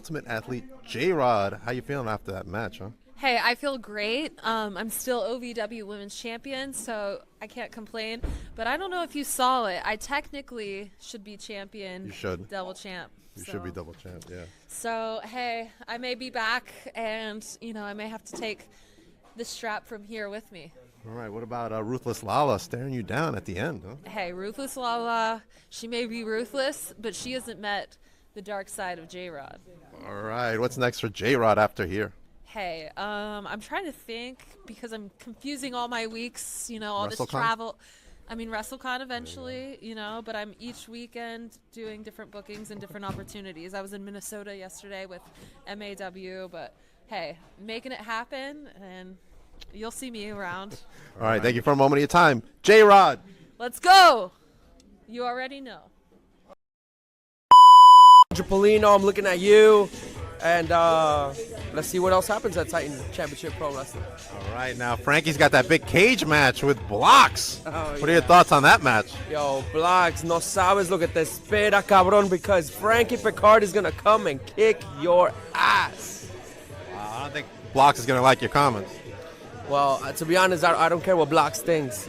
Ultimate Athlete J-Rod. How you feeling after that match, huh? Hey, I feel great. I'm still OVW Women's Champion, so I can't complain. But I don't know if you saw it. I technically should be champion. You should. Double champ. You should be double champ, yeah. So, hey, I may be back, and, I may have to take the strap from here with me. All right, what about Ruthless Lala staring you down at the end, huh? Hey, Ruthless Lala, she may be ruthless, but she hasn't met the dark side of J-Rod. All right, what's next for J-Rod after here? Hey, I'm trying to think because I'm confusing all my weeks, all this WrestleCon? travel. I mean, WrestleCon eventually, but I'm each weekend doing different bookings and different opportunities. I was in Minnesota yesterday with MAW, but hey, making it happen, and you'll see me around. All right, thank you for a moment of your time. J-Rod. Let's go. You already know. Polino, I'm looking at you. And let's see what else happens at Titan Championship Pro Wrestling. All right, now Frankie's got that big cage match with Blocks. Oh, what are your thoughts on that match? Yo, Blocks, no sabes lo que te espera, cabrón, because Frankie Picard is going to come and kick your ass. I don't think Blocks is going to like your comments. Well, to be honest, I don't care what Blocks thinks,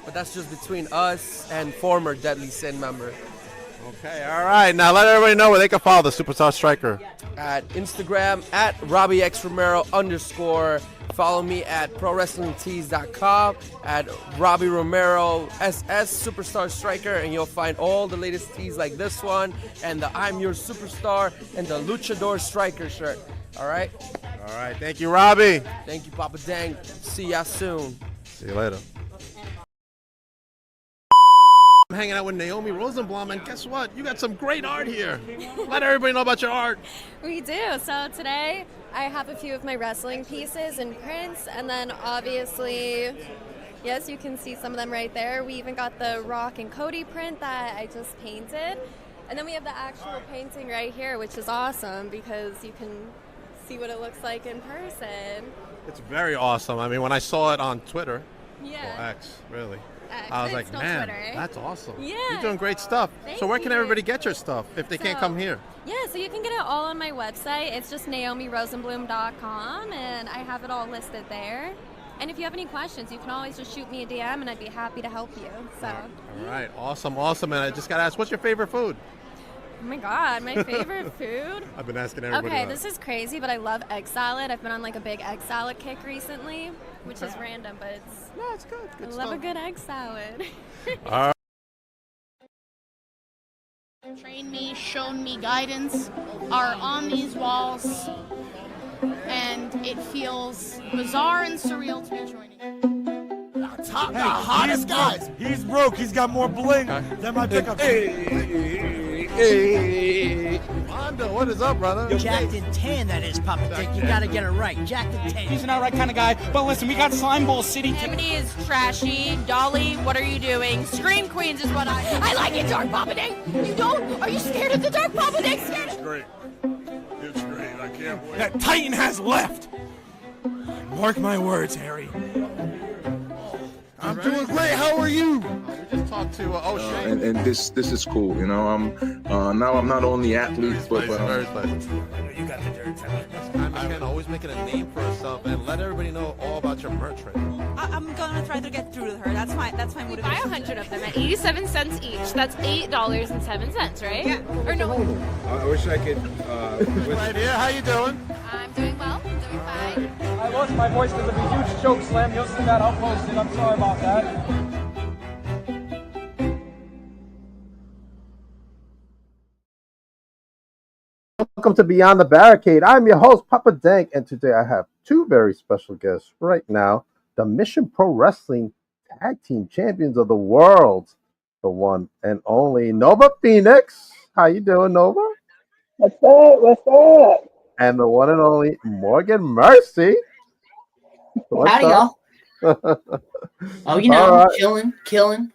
But that's just between us and former Deadly Sin member. Okay, all right. Now let everybody know where they can follow the Superstar Striker. At Instagram, at RobbieXRomero_. Follow me at ProWrestlingTees.com, at Robbie Romero SS Superstar Striker, and you'll find all the latest tees like this one, and the I'm Your Superstar, and the Luchador Striker shirt. All right? All right. Thank you, Robbie. Thank you, Papa Dang. See ya soon. See you later. I'm hanging out with Naomi Rosenblum, and guess what? You got some great art here. Let everybody know about your art. We do. So today I have a few of my wrestling pieces and prints, and then obviously, yes, you can see some of them right there. We even got the Rock and Cody print that I just painted. And then we have the actual painting right here, which is awesome because you can see what it looks like in person. It's very awesome. I mean, when I saw it on Twitter, Yeah. or X, really. It's I was like, still man, Twitter. that's awesome. Yeah. You're doing great stuff. Thank So where can you. everybody get your stuff if they can't come here? Yeah, so you can get it all on my website. It's just NaomiRosenblum.com, and I have it all listed there. And if you have any questions, you can always just shoot me a DM, and I'd be happy to help you. So. All right, awesome. And I just got to ask, what's your favorite food? Oh my God, my favorite food? I've been asking everybody Okay, that. this is crazy, but I love egg salad. I've been on like a big egg salad kick recently, which is random, but it's good. I love a good egg salad. All right. Trained me, shown me guidance are on these walls, and it feels bizarre and surreal to be joining. Top, the hottest guys. He's broke. He's got more bling than my pickup. Hey, Mondo, what is up, brother? Jacked in 10, that is, Papa Dick. You gotta get it right. Jacked in 10. He's an outright kind of guy. But listen, we got Slime Bowl City. Amity is trashy. Dolly, what are you doing? Scream Queens is what I like it, Dark Papa Dick. You don't? Are you scared of the Dark Papa Dick? Scared of Great. It's great. I can't wait. That Titan has left. Mark my words, Harry. I'm doing great. How are you? We just talked to O'Shea. And this is cool. Now I'm not only athlete, but Very spicy. You got the dirt. I'm always making a name for herself and let everybody know all about your merch right now. I'm gonna try to get through to her. That's my motivation. buy 100 of them at 87 cents each. That's $8.07, right? Yeah. Or no? I wish I could. Right here, how you doing? I'm doing well. I'm doing fine. I lost my voice because of a huge choke slam. You'll see that. I'll post it. I'm sorry about that. Welcome to Beyond the Barricade. I'm your host, Papa Dank, and today I have two very special guests right now. The Mission Pro Wrestling Tag Team Champions of the World, the one and only Nova Phoenix. How you doing, Nova? What's up? What's up? And the one and only Morgan Mercy. Howdy, y'all. Oh, you know, right. killing. Chilling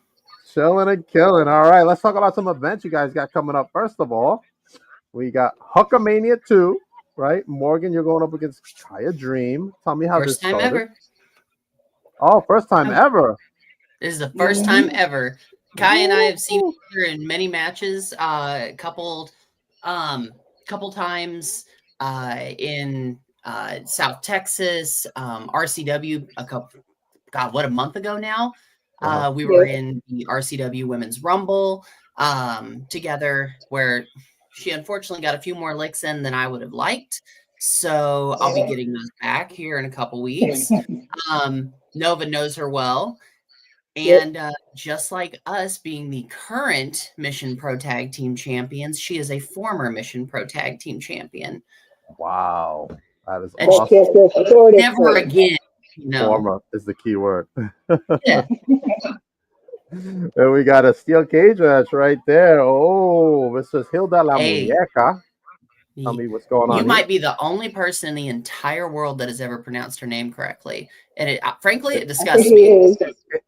and killing. All right, let's talk about some events you guys got coming up. First of all, we got Hulkamania 2, right? Morgan, you're going up against Kaya Dream. Tell me how First this time started. ever. Oh, first time ever. This is the first time ever. Kai and I have seen each other in many matches. A couple couple times in South Texas, RCW a month ago now. We were in the RCW Women's Rumble together, where she unfortunately got a few more licks in than I would have liked. So I'll be getting those back here in a couple weeks. Nova knows her well. And just like us being the current Mission Pro Tag Team champions, she is a former Mission Pro Tag Team champion. Wow. That is And awesome. Never again. Former is the key word. Yeah. And we got a steel cage match right there. Oh, this is Hilda La Muñeca. Tell me what's going on. You might be the only person in the entire world that has ever pronounced her name correctly, and frankly, it disgusts me.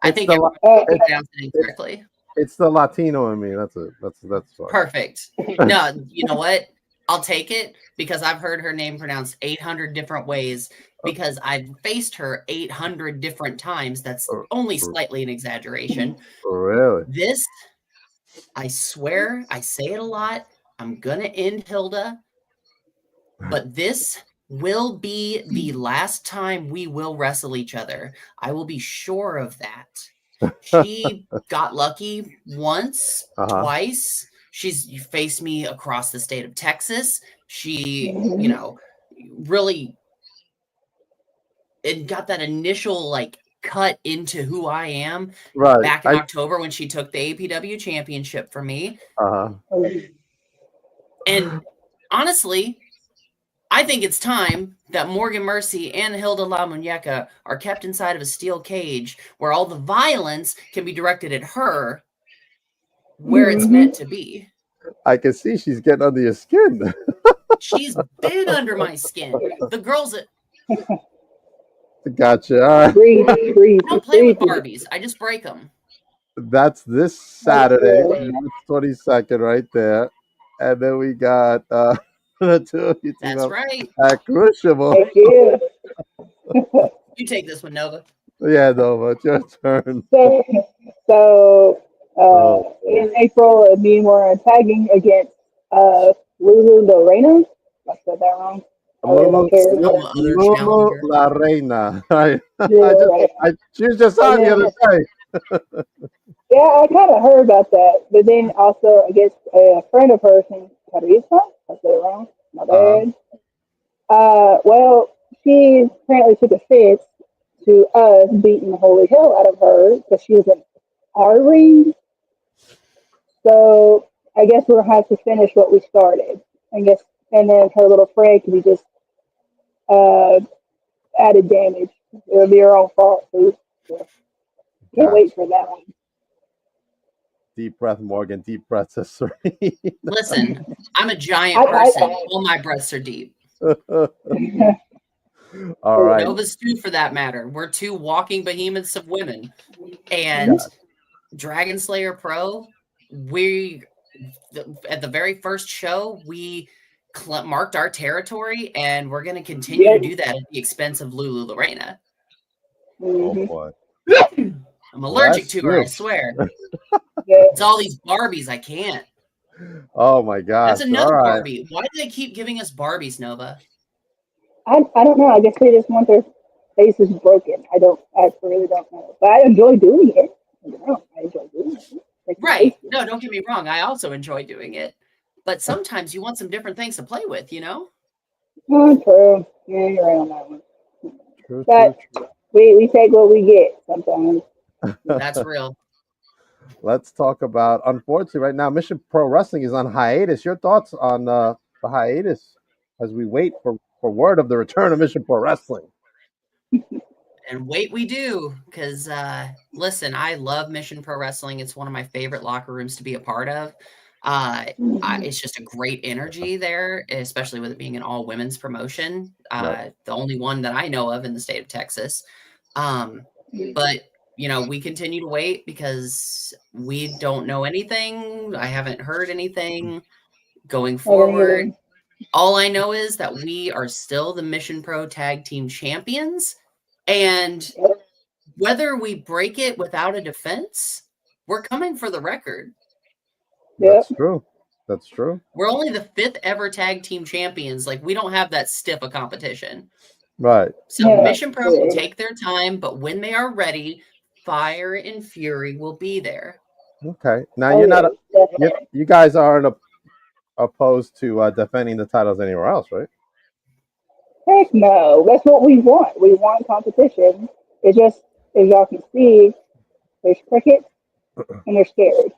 I think everyone pronounced it incorrectly. It's the Latino in me. That's it. That's fine. Perfect. No, you know what? I'll take it because I've heard her name pronounced 800 different ways because I've faced her 800 different times. That's only slightly an exaggeration. Really? This, I swear, I say it a lot. I'm gonna end Hilda. But this will be the last time we will wrestle each other. I will be sure of that. She got lucky once, twice. She's faced me across the state of Texas. She, really got that initial cut into who I am back in October when she took the APW championship for me. And honestly, I think it's time that Morgan Mercy and Hilda La Muñeca are kept inside of a steel cage where all the violence can be directed at her where it's meant to be. I can see she's getting under your skin. She's been under my skin. The girls Gotcha. All right. I don't play with Barbies. I just break them. That's this Saturday, March 22nd, right there. And then we got the two of you. That's right. At Crucible. You take this one, Nova. Yeah, Nova, it's your turn. So in April, me and Laura are tagging against Lulu Lorena. I said that wrong. Lulu La Reina. She was just on the other side. Yeah, I kind of heard about that. But then also, I guess a friend of hers named Teresa. I said it wrong. My bad. Well, she apparently took offense to us beating the holy hell out of her because she was in our ring. So I guess we'll have to finish what we started. I guess, and then her little friend can be just added damage. It'll be her own fault. So can't wait for that one. Deep breath, Morgan. Deep breath, sister. Listen, I'm a giant person. All my breaths are deep. All right. Nova's too, for that matter. We're two walking behemoths of women. And Dragon Slayer Pro, at the very first show, we marked our territory, and we're going to continue to do that at the expense of Lulu Lorena. Oh, boy. I'm allergic to her, I swear. It's all these Barbies. I can't. Oh, my gosh. That's another Barbie. Why do they keep giving us Barbies, Nova? I don't know. I guess they just want their faces broken. I really don't know. But I enjoy doing it. I enjoy doing it. Right. No, don't get me wrong. I also enjoy doing it. But sometimes you want some different things to play with, you know? True. Yeah, you're right on that one. True, but we take what we get sometimes. That's real. Let's talk about, unfortunately, right now, Mission Pro Wrestling is on hiatus. Your thoughts on the hiatus as we wait for word of the return of Mission Pro Wrestling? And wait, we do, because listen, I love Mission Pro Wrestling. It's one of my favorite locker rooms to be a part of. It's just a great energy there, especially with it being an all women's promotion. The only one that I know of in the state of Texas. But we continue to wait because we don't know anything. I haven't heard anything going forward. All I know is that we are still the Mission Pro Tag Team Champions. And whether we break it without a defense, we're coming for the record. That's true. That's true. We're only the 5th ever tag team champions. Like, we don't have that stiff a competition. Right. So Mission Pro will take their time, but when they are ready, Fire and Fury will be there. Okay. Now you're not. You guys aren't opposed to defending the titles anywhere else, right? Heck no. That's what we want. We want competition. It's just, as y'all can see, there's crickets and they're scared.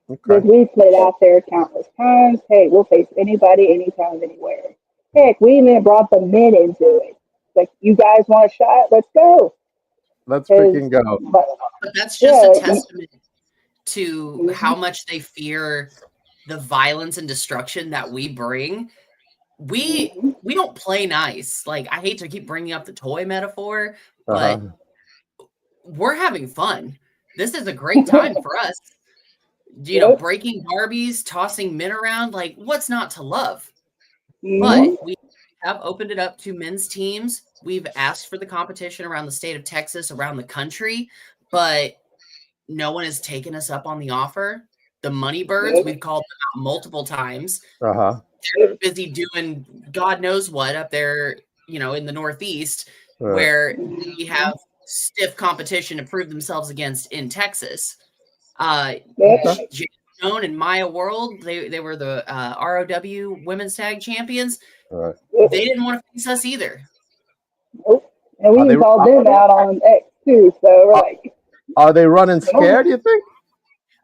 Because we've played out there countless times. Hey, we'll face anybody, anytime, anywhere. Heck, we even brought the men into it. Like, you guys want a shot? Let's go. Let's freaking go. But that's just a testament to how much they fear the violence and destruction that we bring. We don't play nice. Like, I hate to keep bringing up the toy metaphor, but we're having fun. This is a great time for us. You know, breaking Barbies, tossing men around, like, what's not to love? But we have opened it up to men's teams. We've asked for the competition around the state of Texas, around the country, but no one has taken us up on the offer. The Money Birds, we've called them out multiple times. They're busy doing God knows what up there, you know, in the Northeast, where we have stiff competition to prove themselves against in Texas. Jay Stone and Maya World, they were the ROW women's tag champions. They didn't want to face us either. And we called them out on X too. So we're like, are they running scared? You think?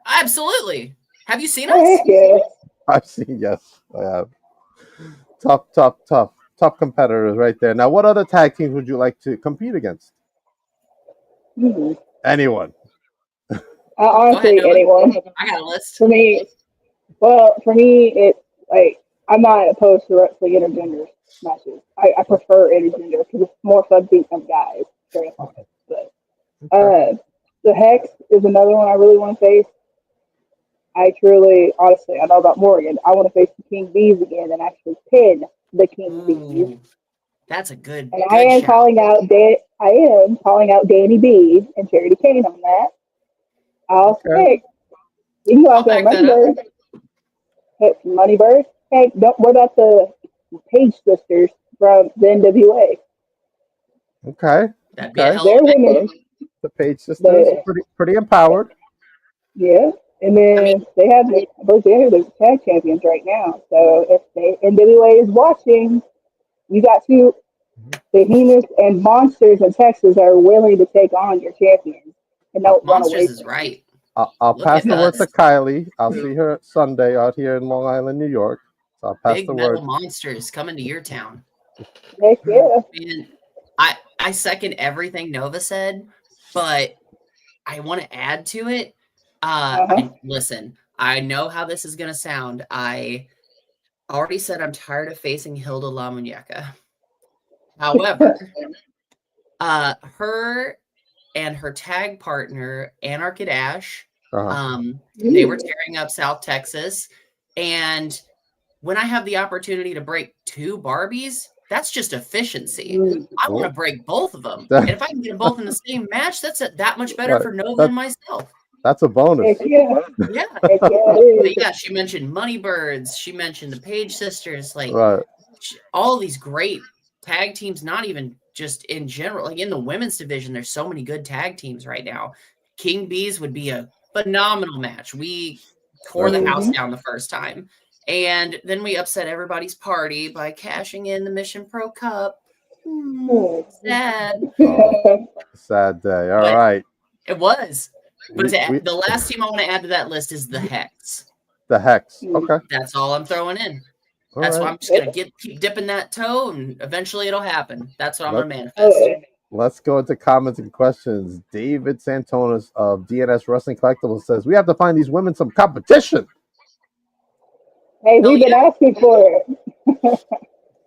Absolutely. Have you seen us? I've seen. Yes, I have. Tough competitors right there. Now, what other tag teams would you like to compete against? Anyone. Honestly, anyone. I got a list. For me, it's like, I'm not opposed to wrestling intergender matches. I prefer intergender because it's more fun being some guys. But the Hex is another one I really want to face. I truly, honestly, I know about Morgan. I want to face the King Bees again and actually pin the King Bees. That's a good. And I am calling out Danny B and Charity Kane on that. I'll pick. You can go out there, Moneybird. Moneybird. Hey, what about the Page sisters from the NWA? Okay. They're women. The Page sisters, pretty empowered. Yeah, and then they have the tag champions right now. So if the NWA is watching, you got two behemoths and monsters in Texas that are willing to take on your champions and don't run away. Monsters is right. I'll pass the word to Kylie. I'll see her Sunday out here in Long Island, New York. So I'll pass Big the metal word. monsters coming to your town. Heck yeah. And I second everything Nova said, but I want to add to it. Listen, I know how this is going to sound. I already said I'm tired of facing Hilda La Muñeca. However, her and her tag partner, Anarch Ash, they were tearing up South Texas. And when I have the opportunity to break 2 Barbies, that's just efficiency. I want to break both of them. And if I can get them both in the same match, that's that much better for Nova and myself. That's a bonus. Yeah. But yeah, she mentioned Money Birds. She mentioned the Page sisters. Like, all these great tag teams, not even just in general. Like, in the women's division, there's so many good tag teams right now. King Bees would be a phenomenal match. We tore the house down the first time. And then we upset everybody's party by cashing in the Mission Pro Cup. Sad. Sad day. All right. It was. But the last team I want to add to that list is the Hex. The Hex. Okay. That's all I'm throwing in. All That's right. why I'm just going to keep dipping that toe, and eventually it'll happen. That's what I'm going to manifest. Let's go into comments and questions. David Santonis of DNS Wrestling Collectibles says, we have to find these women some competition. Hey, we've been asking for it.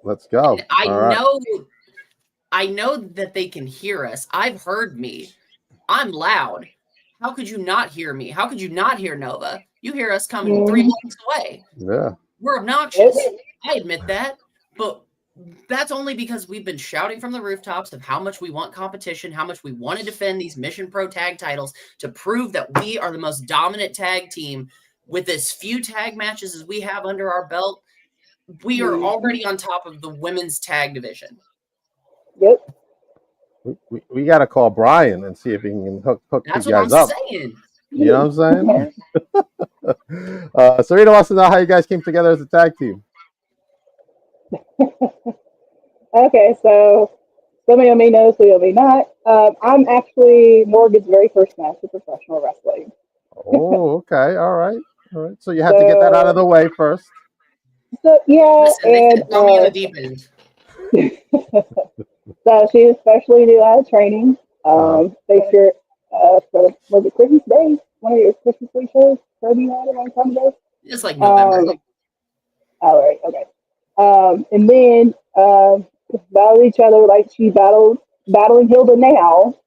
Let's go. I know that they can hear us. I've heard me. I'm loud. How could you not hear me? How could you not hear Nova? You hear us coming 3 blocks away. Yeah. We're obnoxious. I admit that. But that's only because we've been shouting from the rooftops of how much we want competition, how much we want to defend these Mission Pro tag titles to prove that we are the most dominant tag team with as few tag matches as we have under our belt, we are already on top of the women's tag division. Yep. We got to call Brian and see if he can hook That's you what I'm guys up. saying. You know what I'm saying? Serena wants to know how you guys came together as a tag team. Okay, so somebody of me knows, somebody of me not. I'm actually Morgan's very first match of professional wrestling. Oh, okay. All right. So you had to get that out of the way first. So yeah, Listen, they and said throw me in the deep end. so she was freshly new out of training. They sure so was it Christmas Day? One of your Christmas Day shows? Kirby had it a long time ago. It's like November. All right, okay. And then battled each other like she battling Hilda now.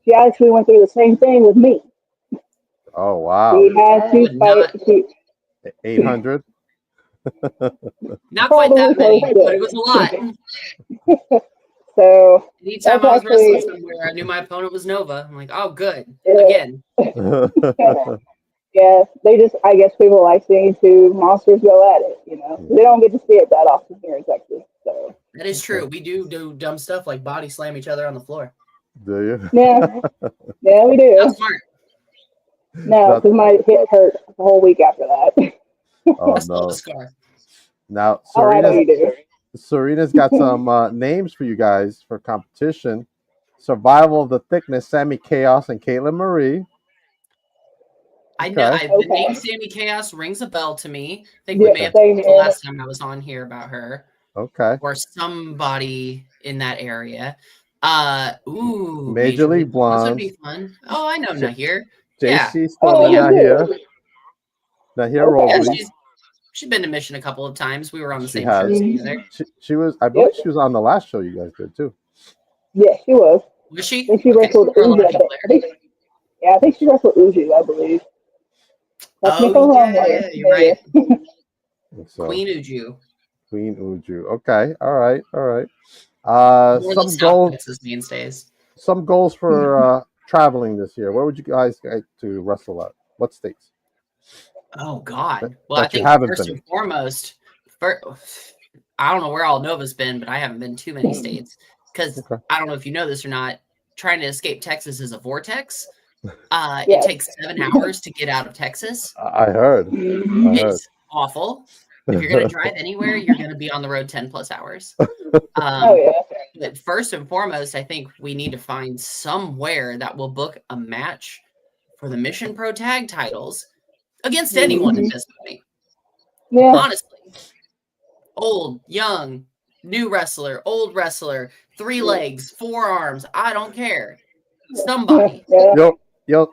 She actually went through the same thing with me. Oh wow. She had to fight. 800. Not quite that many, but it was a lot. So anytime I was wrestling somewhere, I knew my opponent was Nova. I'm like, oh, good. Again. Yeah, I guess people like seeing two monsters go at it, you know. They don't get to see it that often here in Texas. So that is true. We do dumb stuff like body slam each other on the floor. Do you? Yeah. Yeah, we do. That's smart. No, because my hip hurt the whole week after that. Oh no. Now Serena's got some names for you guys for competition. Survival of the Thickness, Sammy Chaos and Caitlin Marie. I know the name Sammy Chaos rings a bell to me. I think we may have talked the last time I was on here about her. Okay. Or somebody in that area. Major League Blonde. This would be fun. Oh, I know Nahir. JC Nahir. Nahir Robley. Yeah, she's been to Mission a couple of times. We were on the same shows together. She was, I believe she was on the last show you guys did too. Yeah, she was. Was she? And she wrestled Uju. I think she wrestled Uju, I believe. Yeah, you're right. So, Queen Uju. Okay, all right. Some goals. Mainstays. Some goals for traveling this year. Where would you guys like to wrestle at? What states? Oh God. Well, I think first and foremost, I don't know where all Nova's been, but I haven't been too many states because I don't know if you know this or not. Trying to escape Texas is a vortex. It takes 7 hours to get out of Texas. I heard. It's awful. If you're going to drive anywhere, you're going to be on the road 10 plus hours. But first and foremost, I think we need to find somewhere that will book a match for the Mission Pro Tag titles against anyone at this point. Yeah. Honestly. Old, young, new wrestler, old wrestler, 3 legs, 4 arms. I don't care. Somebody. You'll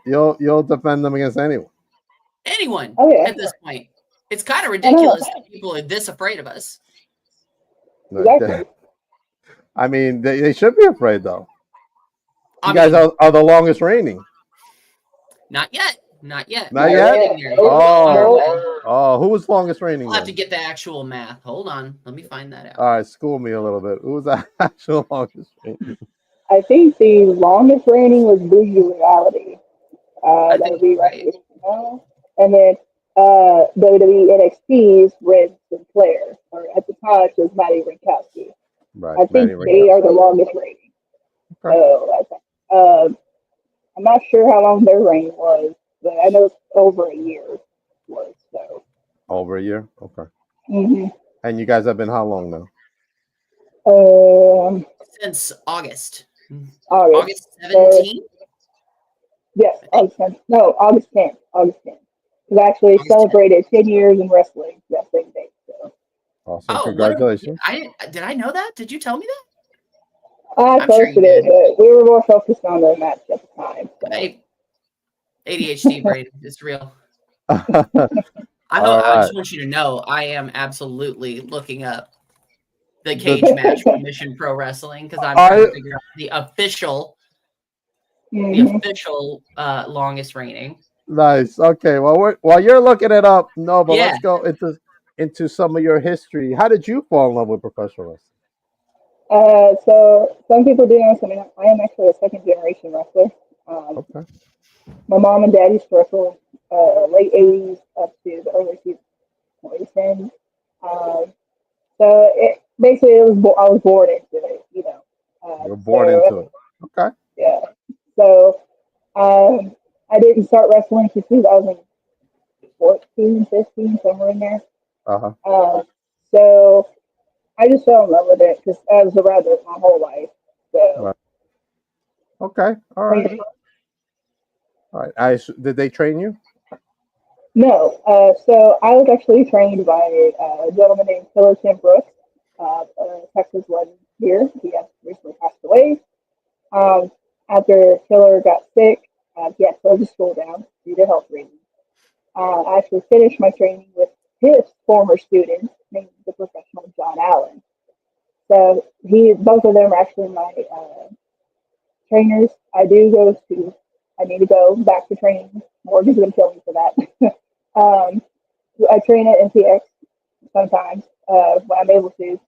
defend them against anyone. Anyone at this point. It's kind of ridiculous that people are this afraid of us. Exactly. I mean, they should be afraid, though. You guys are the longest reigning. Not yet. Not yet. Oh, who was longest reigning? I'll have to get the actual math. Hold on. Let me find that out. All right, school me a little bit. Who was the actual longest reigning? I think the longest reigning was Bougie Reality. That would be right. And then WWE NXT's Red Sinclair, or at the time it was Maddie Rinkowski. Right. I think they are the longest reigning. So I'm not sure how long their reign was, but I know it's over a year. Over a year? Okay. Mm-hmm. And you guys have been how long now? Since August. August 17th? Yes, August 10th. No, August 10th. August 10th. We actually celebrated 10 years in wrestling that same day. So. Awesome. Congratulations. Did I know that? Did you tell me that? I posted it, but we were more focused on the match at the time. So. ADHD brain is real. I just want you to know I am absolutely looking up the cage match for Mission Pro Wrestling because I'm trying to figure out the official longest reigning. Nice. Okay. Well, while you're looking it up, let's go into some of your history. How did you fall in love with professional wrestling? So some people do know. I am actually a second generation wrestler. Okay. My mom and dad used to wrestle late 80s up to the early 2010s. Um, so basically I was born into it, you know. You were born into it. Okay. Yeah. So I didn't start wrestling until 2014, 15, somewhere in there. Uh-huh. So I just fell in love with it because I was around it my whole life. So Right. Okay. All right. All right. Did they train you? no, so I was actually trained by a gentleman named Killer Tim Brooks, a Texas one here. He has recently passed away. Um, After Killer got sick, he had to close the school down due to health reasons. I actually finished my training with his former student, named the professional John Allen. So both of them are actually my trainers. I need to go back to training. Morgan's gonna kill me for that. I train at NPX sometimes when I'm able to.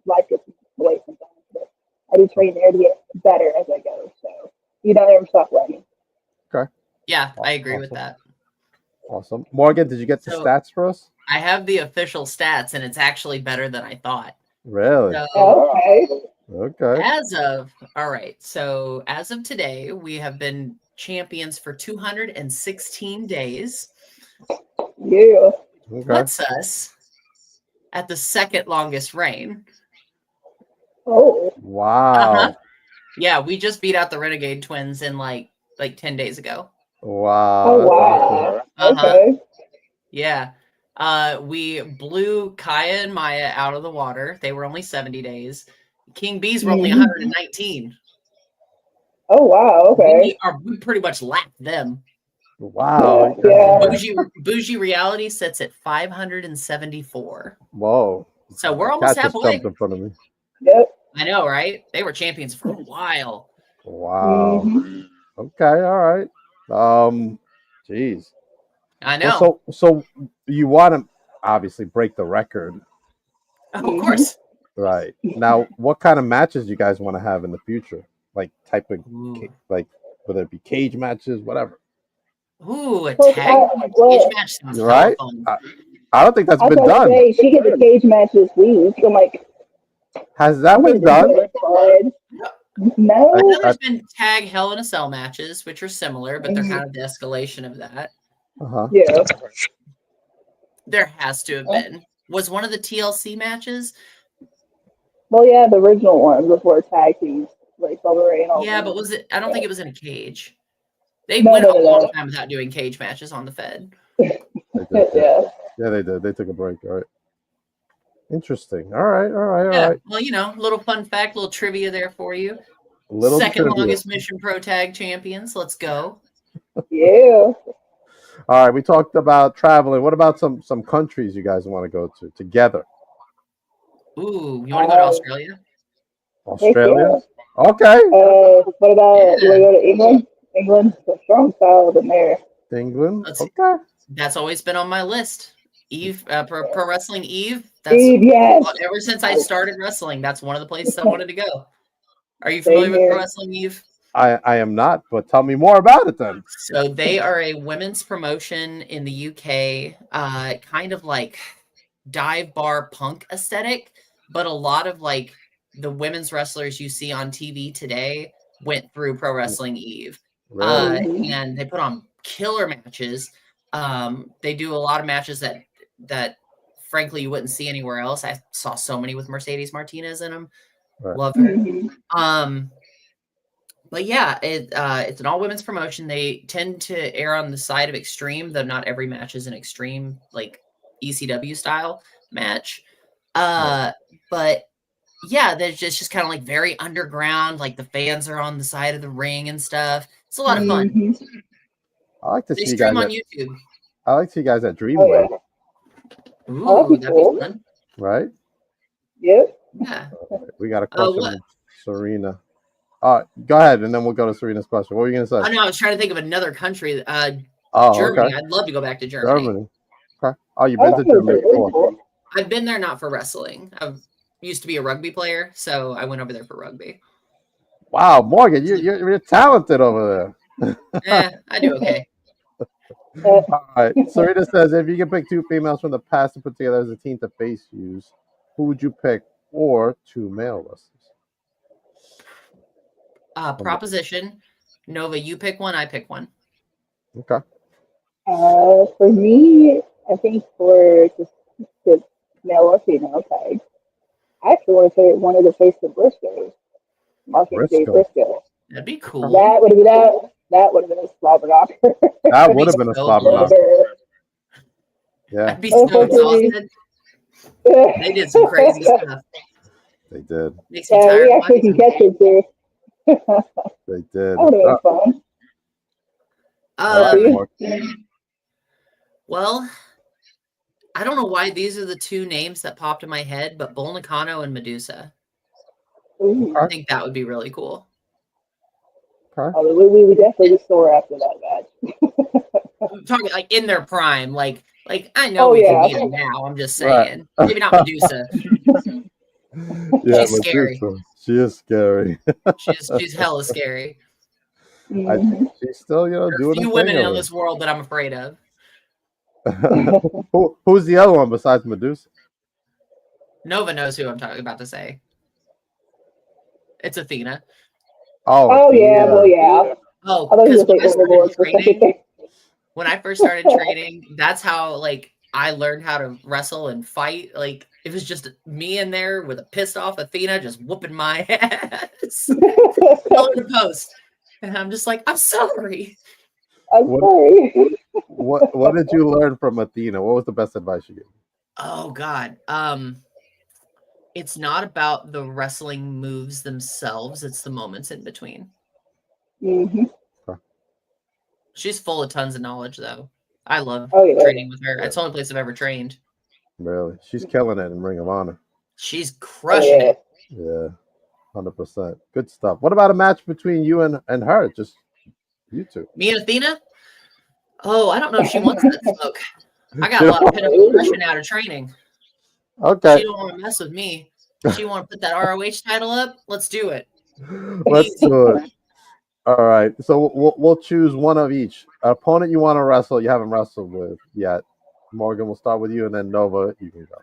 Life gets away sometimes, but I do train there to get better as I go. So you don't ever stop learning. Okay. Yeah, I agree with Awesome. that. Awesome. Morgan, did you get the So- stats for us? I have the official stats, and it's actually better than I thought. Really? So, Okay. as of today, we have been champions for 216 days. Yeah. Okay. Puts us at the second longest reign. Oh. Wow. Yeah, we just beat out the Renegade Twins in like 10 days ago. Wow. Oh that's wow. awesome. Okay. Yeah. We blew Kaya and Maya out of the water. They were only 70 days. King Bees were only 119. Oh wow. Okay. We pretty much lapped them. Wow. Yeah. Bougie Reality sits at 574. Whoa. So we're almost Cat just halfway. jumped in front of me. Yep. I know, right? They were champions for a while. Wow. Mm-hmm. Okay. All right. Jeez. I know. Well, so you want to obviously break the record, Of course. right? Now, what kind of matches you guys want to have in the future? Like type of like whether it be cage matches, whatever. Ooh, a Well, tag well, cage match sounds You're right. fun. I don't think that's I was been about to done. say she gets a cage match this week. I'm like, Has that I'm been gonna done? do it. No. I know there's been tag Hell in a Cell matches, which are similar, but they're kind of the escalation of that. Uh-huh. Yeah. There has to have been. Was one of the TLC matches? Well, yeah, the original one before tag teams, like Silver Ray and all. Yeah, them. but was it? I don't think it was in a cage. They No, went no, a no, long no. time without doing cage matches on the Fed. They did. Yeah. Yeah, they did. They took a break. All right. Interesting. All right. All right. All Yeah. right. Well, little fun fact, little trivia there for you. Little Second trivia. longest Mission Pro Tag champions. Let's go. Yeah. All right. We talked about traveling. What about some countries you guys want to go to together? Ooh, you want to go to Australia? Australia. Okay. What about you want to go to England? England's a strong style in there. England. Okay. That's always been on my list. Eve, Pro Wrestling Eve. That's Eve, yes. Ever since I started wrestling, that's one of the places I wanted to go. Are you familiar with Pro Wrestling Eve? I am not, but tell me more about it then. So they are a women's promotion in the UK, kind of like dive bar punk aesthetic, but a lot of like the women's wrestlers you see on TV today went through Pro Wrestling Eve. Really? And they put on killer matches. They do a lot of matches that frankly you wouldn't see anywhere else. I saw so many with Mercedes Martinez in them. Right. Love her. But yeah, it's an all women's promotion. They tend to err on the side of extreme, though not every match is an extreme like ECW style match. But yeah, there's just kind of like very underground. Like the fans are on the side of the ring and stuff. It's a lot of fun. I like to They see you guys stream on at, YouTube. I like to see you guys at Dreamway. Ooh, that'd be fun. Right? Yep. Yeah. We got a question from Serena. Go ahead, and then we'll go to Serena's question. What were you going to say? I know. I was trying to think of another country. Germany. Okay. I'd love to go back to Germany. Germany. Okay. Oh, you've been to Germany before. I've been there not for wrestling. I used to be a rugby player, so I went over there for rugby. Wow, Morgan, you're talented over there. I do okay. All right. Sarita says, if you can pick two females from the past to put together as a team to face you, who would you pick? Or two male wrestlers? Proposition. Nova, you pick one, I pick one. Okay. For me, I think for just the male or female tag, I actually want to say one of the face of Briscoe, Mark and Jay Briscoe. That'd be cool. That would have been that would have been a slobber knocker. That would have been a slobber knocker. Yeah. I'd be so exhausted. They did some crazy stuff. They did. Makes me tired. We actually can catch it too. They did. That would have been fun. Well, I don't know why these are the two names that popped in my head, but Bull Nakano and Medusa. I think that would be really cool. We would definitely be sore after that match. I'm talking like in their prime, like I know we can beat them now. I'm just saying, maybe not Medusa. Yeah, she's scary. She is scary. she's hella scary. She's still, doing a few the women thing in this world that I'm afraid of. Who's the other one besides Medusa? Nova knows who I'm talking about to say. It's Athena. Oh yeah, well yeah. Oh, because when I first started training, that's how like I learned how to wrestle and fight. Like it was just me in there with a pissed off Athena just whooping my ass. In the post. And I'm just like, I'm sorry. What did you learn from Athena? What was the best advice you gave? Oh God. It's not about the wrestling moves themselves, it's the moments in between. She's full of tons of knowledge though. I love training with her. It's the only place I've ever trained. Really? She's killing it in Ring of Honor. She's crushing it. Yeah. 100%. Good stuff. What about a match between you and her? Just you two. Me and Athena? Oh, I don't know if she wants that smoke. I got a lot of pent-up aggression out of training. Okay. She don't want to mess with me. She want to put that ROH title up? Let's do it. Let's do it. All right. So we'll choose one of each. An opponent you want to wrestle, you haven't wrestled with yet. Morgan, we'll start with you, and then Nova, you can go.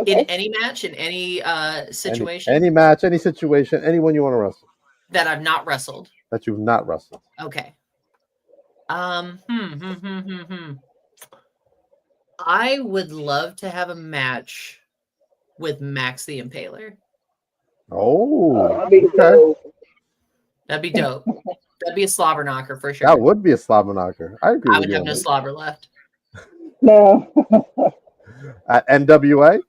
In any match, in any situation? Any match, any situation, anyone you want to wrestle. That I've not wrestled. That you've not wrestled. Okay. I would love to have a match with Max the Impaler. Oh, okay. That'd be dope. That'd be a slobber knocker for sure. That would be a slobber knocker. I agree. I would have no slobber left. No. At NWA?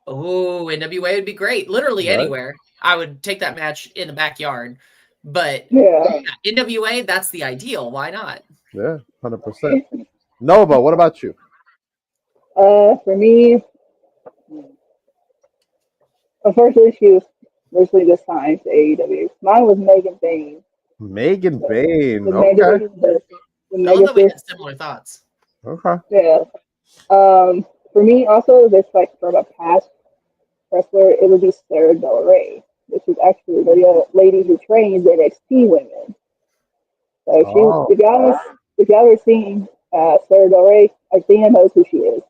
Oh, NWA would be great. Literally anywhere. I would take that match in the backyard. But NWA, that's the ideal. Why not? Yeah, 100%. Nova, what about you? For me, unfortunately, she was recently just signed to AEW. Mine was Megan Bayne. Megan Bayne. Okay. I love that we had similar thoughts. Okay. Yeah. For me, also, this like from a past wrestler, it would be Sarah Del Rey, which is actually the lady who trains NXT women. So if y'all are seeing Sarah Del Rey, Athena knows who she is.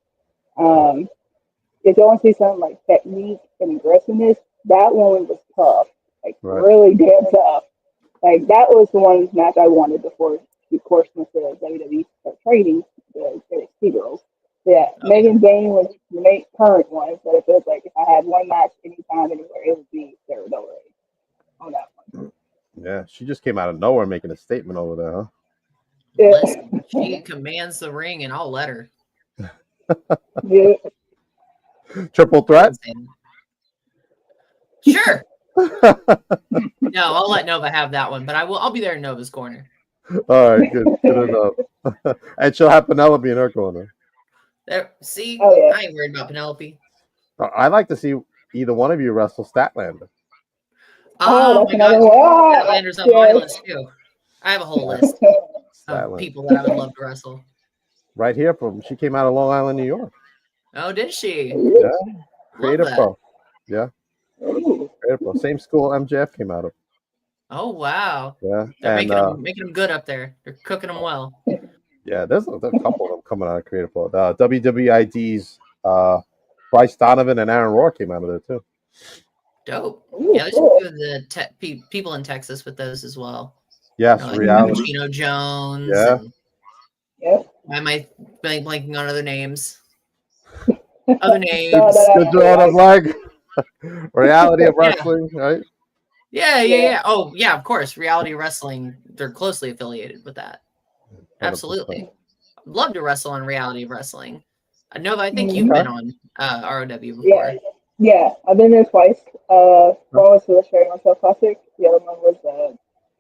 If y'all want to see something like technique and aggressiveness, that woman was tough, like really damn tough. Like that was the one match I wanted before she, of course, went to WWE start training the NXT girls. Yeah, Megan Bayne was the current one, but it feels like if I had one match anytime, anywhere, it would be Sarah Del Rey on that one. Yeah, she just came out of nowhere making a statement over there, huh? Yeah. Listen, she commands the ring, and I'll let her. Yeah. Triple threat? Sure. No, I'll let Nova have that one, but I'll be there in Nova's corner. All right, good enough. And she'll have Penelope in her corner. There, see, I ain't worried about Penelope. I'd like to see either one of you wrestle Statlander. Oh my God, Statlander's on my list too. I have a whole list of people that I would love to wrestle. Right here she came out of Long Island, New York. Oh, did she? Yeah. Creative Pro. Yeah. Creative Pro. Same school MJF came out of. Oh wow. Yeah, They're and making them good up there. They're cooking them well. yeah, there's a couple of them coming out of Creative Flow. WWID's Bryce Donovan and Aaron Rohr came out of there too. Dope. Ooh, Yeah, there's a cool. few of the people in Texas with those as well. Yes, Like reality. Cappuccino Jones. Yeah. And Yeah. why am I blanking on other names? Other names. Good job, I'm like reality of Yeah. wrestling, right? Yeah. Oh, yeah, of course. Reality wrestling, they're closely affiliated with that. 100%. Absolutely. I'd love to wrestle on reality of wrestling. Nova, I think you've been on ROW before. Yeah. I've been there twice. One was for the Sherry Marcel Classic. The other one was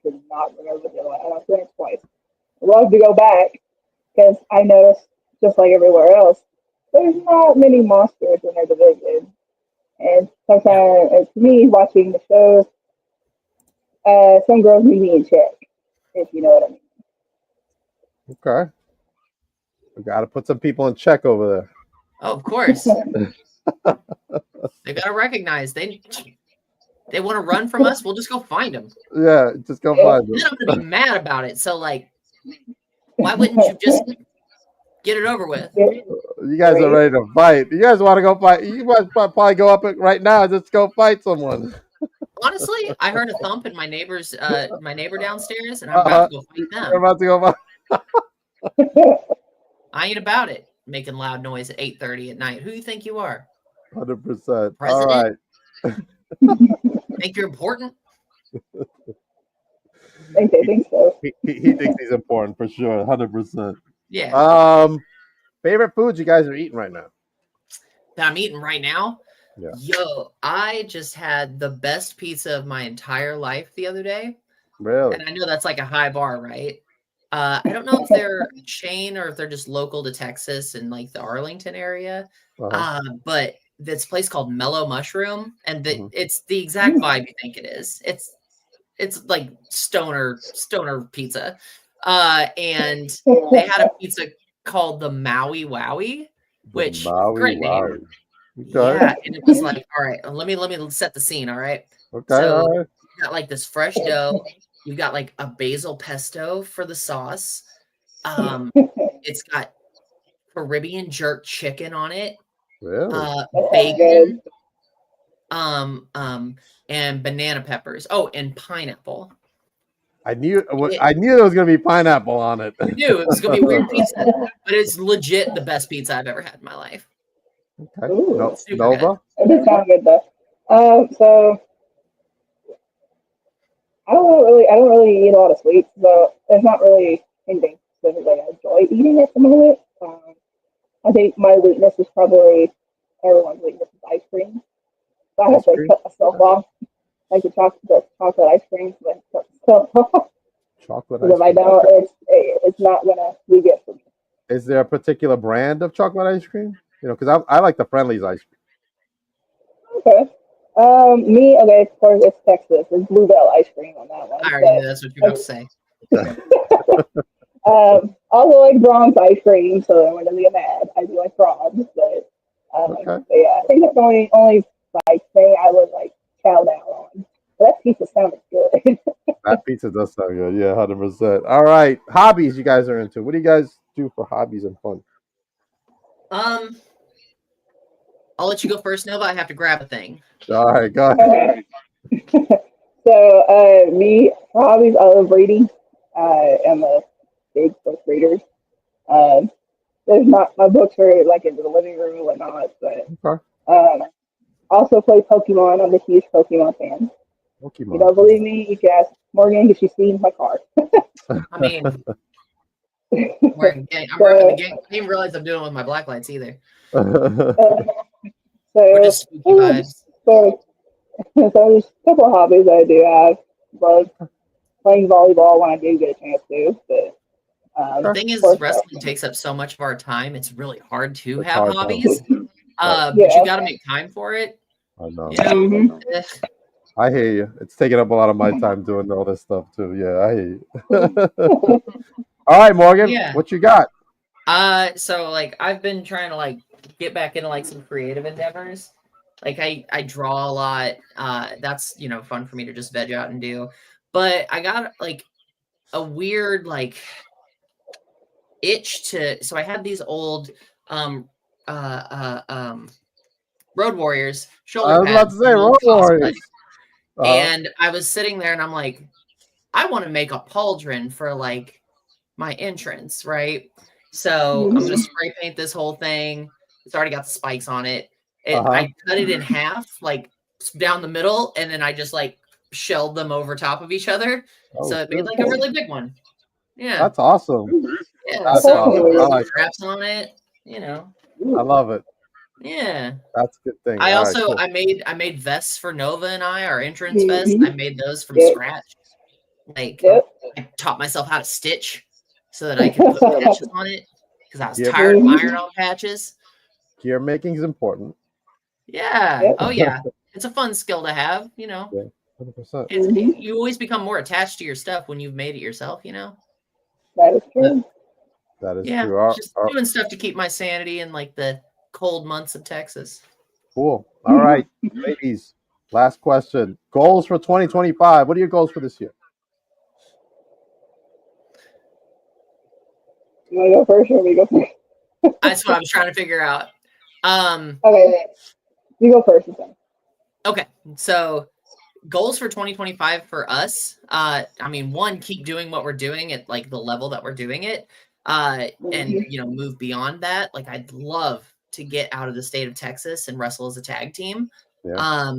did not remember the other one. And I've been there twice. I'd love to go back because I noticed, just like everywhere else, there's not many monsters in their division. And sometimes, to me, watching the shows, some girls need me in check, if you know what I mean. Okay. We got to put some people in check over there. Oh, of course. They got to recognize they want to run from us. We'll just go find them. Yeah, just go find them. Then I'm gonna be mad about it. So like, why wouldn't you just get it over with? You guys are ready to fight. You guys want to go fight? You must probably go up right now and just go fight someone. Honestly, I heard a thump in my neighbor downstairs, and I'm about to go fight them. You're about to go fight. I ain't about it. Making loud noise at 8:30 at night. Who you think you are? 100%. All President? right. Think you're important? I think so. He thinks he's important for sure. 100%. Yeah. Favorite foods you guys are eating right now? That I'm eating right now? Yeah. Yo, I just had the best pizza of my entire life the other day. Really? And I know that's like a high bar, right? I don't know if they're a chain or if they're just local to Texas and like the Arlington area. But this place called Mellow Mushroom, and it's the exact vibe you think it is. It's like stoner pizza. And they had a pizza called the Maui Wowie, which great name. Okay. Yeah, and it was like, all right, let me set the scene, all right? Okay, So all right. you got like this fresh dough. You've got like a basil pesto for the sauce. It's got Caribbean jerk chicken on it. Really? Bacon. And banana peppers. Oh, and pineapple. I knew there was gonna be pineapple on it. I knew it was gonna be a weird pizza, but it's legit the best pizza I've ever had in my life. Okay. Nova? It does sound good though. So I don't really eat a lot of sweets, so there's not really anything specifically I enjoy eating at the moment. I think my weakness is probably everyone's weakness is ice cream. So I have to cut myself off, like the chocolate ice cream. But Chocolate because if I don't, it's not gonna be good for me. Is there a particular brand of chocolate ice cream? You know, because I like the Friendly's ice cream. Okay. Of course, it's Texas. It's Bluebell ice cream on that one. I already knew that's what you were going to say. Also like Braum's ice cream, so I'm gonna get mad. I do like Braum's, but yeah, I think that's the only like thing I would like chow down on. But that pizza sounded good. That pizza does sound good. Yeah, 100%. All right, hobbies you guys are into. What do you guys do for hobbies and fun? I'll let you go first, Nova. I have to grab a thing. All right, go ahead. So, me, for hobbies, I love reading. I am a big book reader. There's not, my books are like in the living room and whatnot, but also play Pokemon. I'm a huge Pokemon fan. If you don't believe me, you can ask Morgan if she's seen my car. I mean, I'm working the game. I didn't realize I'm doing it with my black lights either. We're just spooky vibes. So there's a couple of hobbies I do have. Love playing volleyball when I do get a chance to. But the thing is, wrestling takes up so much of our time. It's really hard to have hobbies. But you got to make time for it. I know. You know? I hear you. It's taking up a lot of my time doing all this stuff too. Yeah, I hear you. All right, Morgan, what you got? So like I've been trying to like get back into like some creative endeavors. Like I draw a lot. That's fun for me to just veg out and do. but I got like a weird like itch to. So I had these old um Road Warriors shoulder I was about pads, to say from old Road cosplay, Warriors. and I was sitting there and I'm like, I want to make a pauldron for like my entrance, right? So I'm gonna spray paint this whole thing. It's already got the spikes on it. I cut it in half, like down the middle, and then I just like shelled them over top of each other. Oh, So it made shit. like a really big one. Yeah. That's awesome. Yeah. That's So awesome. put I little like straps on it, you know. I love it. Yeah. That's a good thing. I All right, also cool. I made vests for Nova and I, our entrance vests. I made those from Yep. scratch. Like Yep. I taught myself how to stitch so that I could put patches on it because I was Gear, tired of iron on patches. gear making is important. Yeah. Yep. Oh yeah. It's a fun skill to have, you know. Yeah, 100%. You always become more attached to your stuff when you've made it yourself, you know. That is But, true. That is yeah, true. just doing stuff to keep my sanity in like the cold months of Texas. Cool. All right, ladies. Last question. Goals for 2025. What are your goals for this year? You want to go first or we go first? That's what I was trying to figure out. Okay, you go first. Okay, so goals for 2025 for us. I mean, one, keep doing what we're doing at like the level that we're doing it, and move beyond that. Like, I'd love to get out of the state of Texas and wrestle as a tag team. Yeah.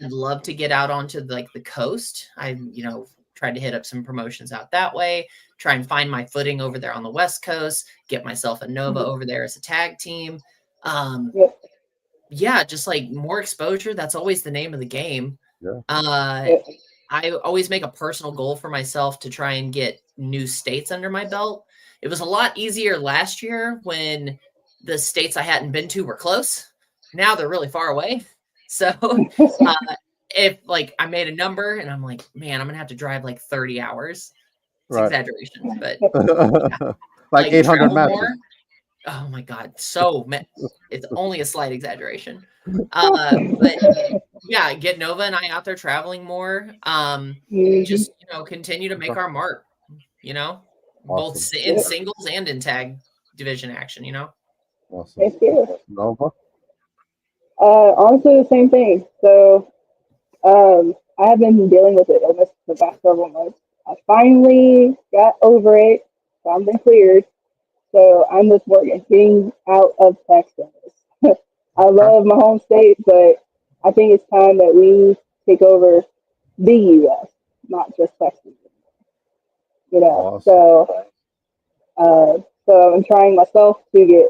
I'd love to get out onto like the coast. I tried to hit up some promotions out that way, try and find my footing over there on the West Coast, get myself a Nova over there as a tag team. Yeah, just like more exposure. That's always the name of the game. Yeah. I always make a personal goal for myself to try and get new states under my belt. It was a lot easier last year when the states I hadn't been to were close. Now they're really far away. So if like I made a number and I'm like, man, I'm gonna have to drive like 30 hours. It's exaggeration, but yeah. like 800 travel matches. more. Oh my God. It's only a slight exaggeration. But yeah, get Nova and I out there traveling more. Just, continue to make our mark, both Awesome. in singles and in tag division action, Awesome. Thank you. Nova? Honestly, the same thing. So, I have been dealing with it almost the past several months. I finally got over it. So I've been cleared. So I'm just working, getting out of Texas. I love my home state, but I think it's time that we take over the U.S., not just Texas. Awesome. So I'm trying myself to get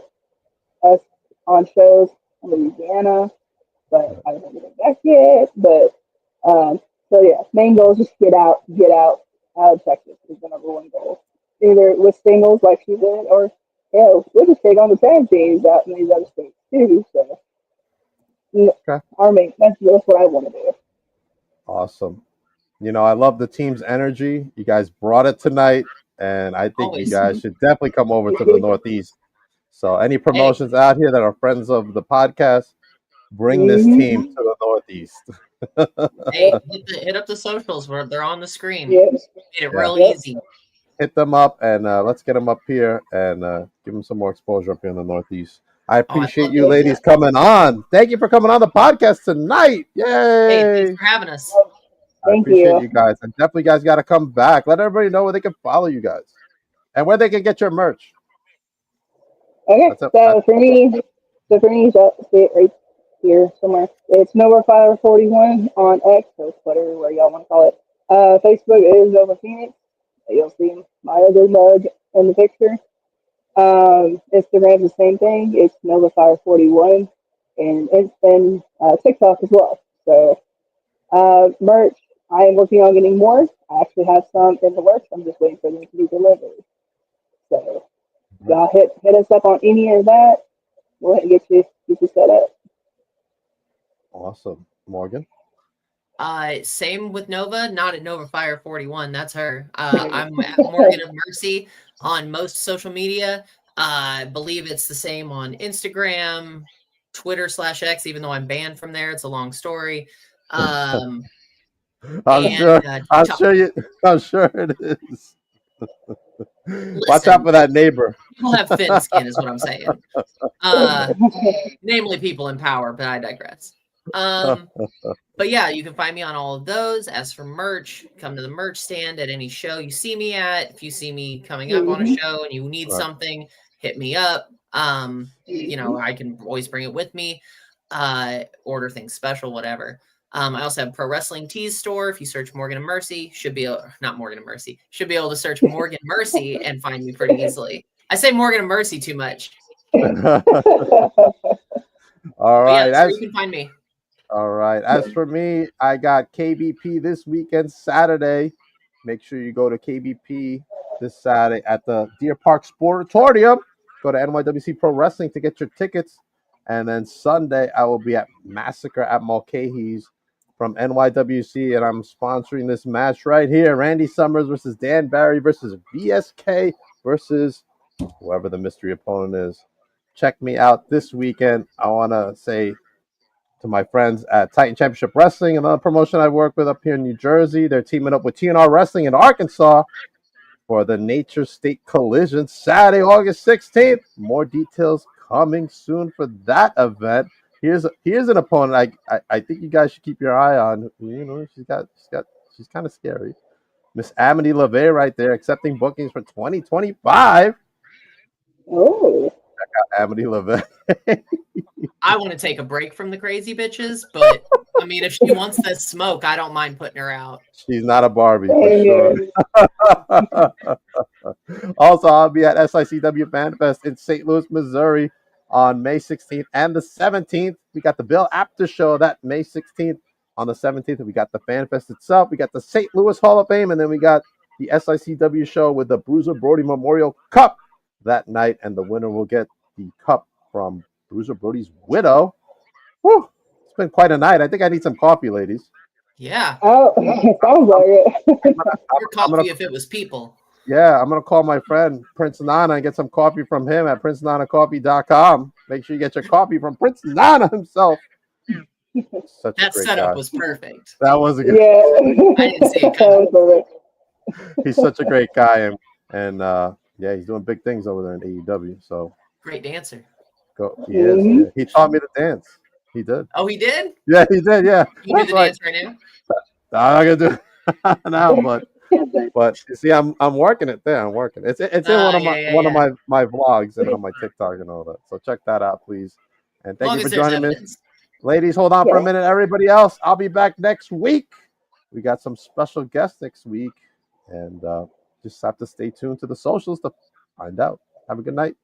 us on shows in Louisiana, but I haven't get back yet. But so yeah, main goal is just get out of Texas is the number one goal. Either with singles like she did, or we'll just take on the tag teams out in these other states too. So that's what I want to do. Awesome. I love the team's energy. You guys brought it tonight, and I think you guys should definitely come over to the Northeast. So any promotions out here that are friends of the podcast, bring this team to the Northeast. Hey, hit up the socials where they're on the screen. Yep. Made it real easy. Hit them up, and let's get them up here and give them some more exposure up here in the Northeast. I appreciate you ladies coming on. Thank you for coming on the podcast tonight. Yay! Hey, thanks for having us. I appreciate you guys. And definitely, guys, got to come back. Let everybody know where they can follow you guys and where they can get your merch. Okay, so for me, see it right here somewhere. It's Nova541 on X or Twitter, where y'all want to call it. Facebook is Nova Phoenix. You'll see my other mug in the picture. Instagram's the same thing. It's Nova541, and TikTok as well. So merch, I am working on getting more. I actually have some in the works. I'm just waiting for them to be delivered. So y'all hit us up on any of that. We'll get you set up. Awesome. Morgan? Same with Nova, not at Nova Fire 41. That's her. I'm at Morgan of Mercy on most social media. I believe it's the same on Instagram, Twitter /X, even though I'm banned from there. It's a long story. I'm and sure. I'm chop. sure you. I'm sure it is. Watch out Listen, for that neighbor. people have thin skin, is what I'm saying. Namely people in power, but I digress. But yeah, you can find me on all of those. As for merch, come to the merch stand at any show you see me at. If you see me coming up on a show and you need Right. something, hit me up. You know, I can always bring it with me. Order things special, whatever. I also have Pro Wrestling Tees store. If you search Morgan and Mercy, should be not Morgan and Mercy, should be able to search Morgan Mercy and find me pretty easily. I say Morgan and Mercy too much. All But yeah, right. that's where you can find me. All right. As for me, I got KBP this weekend, Saturday. Make sure you go to KBP this Saturday at the Deer Park Sportatorium. Go to NYWC Pro Wrestling to get your tickets. And then Sunday, I will be at Massacre at Mulcahy's from NYWC, and I'm sponsoring this match right here. Randy Summers versus Dan Barry versus VSK versus whoever the mystery opponent is. Check me out this weekend. I want to say to my friends at Titan Championship Wrestling, another promotion I work with up here in New Jersey. They're teaming up with TNR Wrestling in Arkansas for the Nature State Collision Saturday, August 16th. More details coming soon for that event. Here's an opponent I think you guys should keep your eye on. You know, she's kind of scary. Miss Amity LeVay right there, accepting bookings for 2025. Oh. Check out Amity LeVay. I want to take a break from the crazy bitches, but I mean, if she wants the smoke, I don't mind putting her out. She's not a Barbie for sure. Also, I'll be at SICW Fan Fest in St. Louis, Missouri on May 16th and the 17th. We got the Bill Apter Show that May 16th. On the 17th, we got the Fan Fest itself. We got the St. Louis Hall of Fame, and then we got the SICW show with the Bruiser Brody Memorial Cup that night, and the winner will get the cup from Bruiser Brody's widow. Whew, it's been quite a night. I think I need some coffee, ladies. Yeah. Oh, sounds like it. Your coffee if it was people. Yeah, I'm going to call my friend Prince Nana and get some coffee from him at princenanacoffee.com. Make sure you get your coffee from Prince Nana himself. That setup was perfect. That was a good. Yeah. I didn't see it coming. He's such a great guy, and yeah, he's doing big things over there in AEW. So great dancer. He is. Yeah. He taught me to dance. He did. Oh, he did? Yeah, he did. Yeah. You do the dance right now? I'm not gonna do it now, but you see, I'm working it there. I'm working. It's in one of my vlogs and on my TikTok and all that. So check that out, please. And thank you for joining me. Ladies, hold on for a minute. Everybody else, I'll be back next week. We got some special guests next week, and just have to stay tuned to the socials to find out. Have a good night.